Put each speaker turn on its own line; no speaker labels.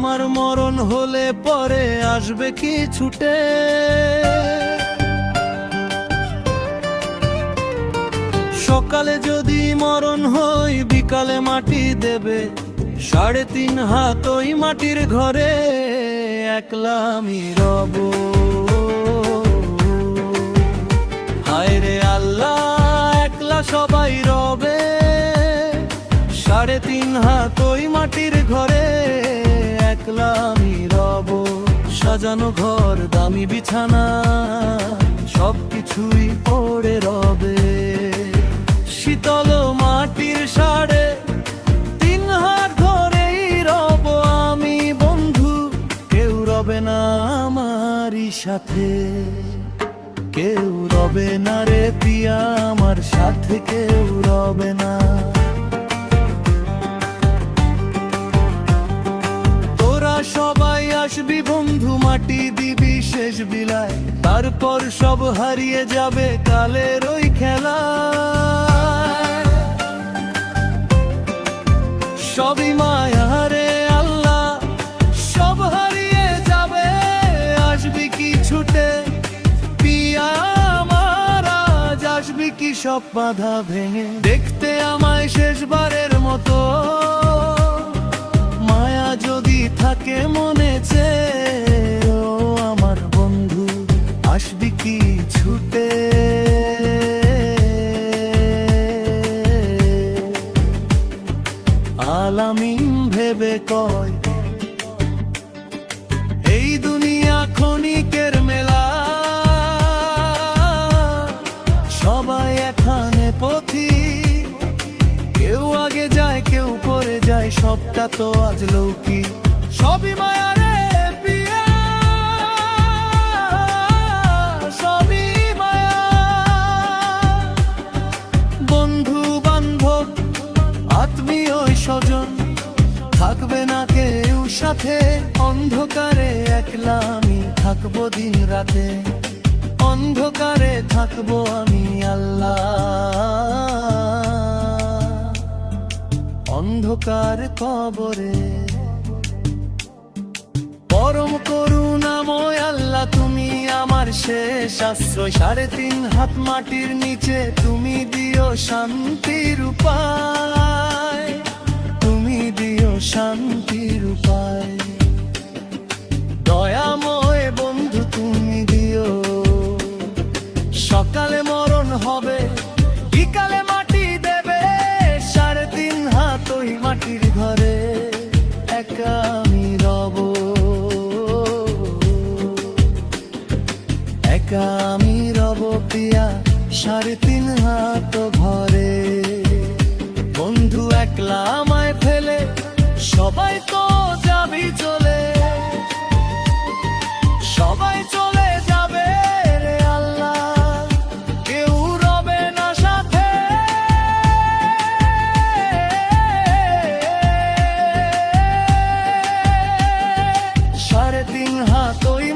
আমার মরণ হলে পরে আসবে কি ছুটে? সকালে যদি মরণ হই বিকালে মাটি দেবে, 3.5 হাত ওই মাটির ঘরে একলা আমি রব। হায় রে আল্লাহ, একলা সবাই রবে, 3.5 হাত ওই মাটির ঘরে একলা আমি রব। সাজানো ঘর, দামি বিছানা, সবকিছুই পড়ে রবে। শীতল মাটির 3.5 হাত ধরেই রব আমি বন্ধু, কেউ রবে না আমারই সাথে, কেউ রবে না রে পিয়া আমার সাথে, কেউ রবে না। তোরা সবাই আসবি বন্ধু, মাটি দিবি শেষ বিলায়, তারপর সব হারিয়ে যাবে কালের ওই খেলা। সবই মায়া রে আল্লাহ, সব হারিয়ে যাবে, আসবি কি ছুটে পিয়া আমার আজ, আসবি কি সব বাধা ভেঙে দেখতে আমায় শেষবারের মতো? মায়া যদি থাকে মনে চেয়ে ও আমার বন্ধু, আসবি কি ছুটে? আলামিন ভেবে কয় এই দুনিয়া ক্ষণিকের মেলা, সবাই এখানে পথিক, কেউ আগে যায় কেউ পরে যায়, সবটা তো আজ লৌকিক। সবই মায়া রে পিয়া, সবই মায়া। বন্ধু বান্ধব আত্মীয় স্বজন থাকবে না কেউ সাথে, অন্ধকারে একলা আমি থাকবো দিন রাতে, অন্ধকারে থাকবো আমি আল্লাহ, অন্ধকার কবরে। পরম করুণাময় আল্লাহ তুমি আমার শেষ আশ্রয়, 3.5 হাত মাটির নিচে তুমি দিও শান্তির উপায়, তুমি দিও শান্তির উপায়। দয়াময় বন্ধু তুমি দিও, সকালে মরণ হবে বিকালে মাটি দেবে, 3.5 হাত ওই মাটির ঘরে একা আমি রব, একা আমি রব পিয়া 3.5 হাত ঘরে। বন্ধু একলা আমায় ফেলে সবাই তো যাবি চলে, সবাই চলে যাবে রে আল্লাহ, কেউ রবে না সাথে। 3.5 হাত ওই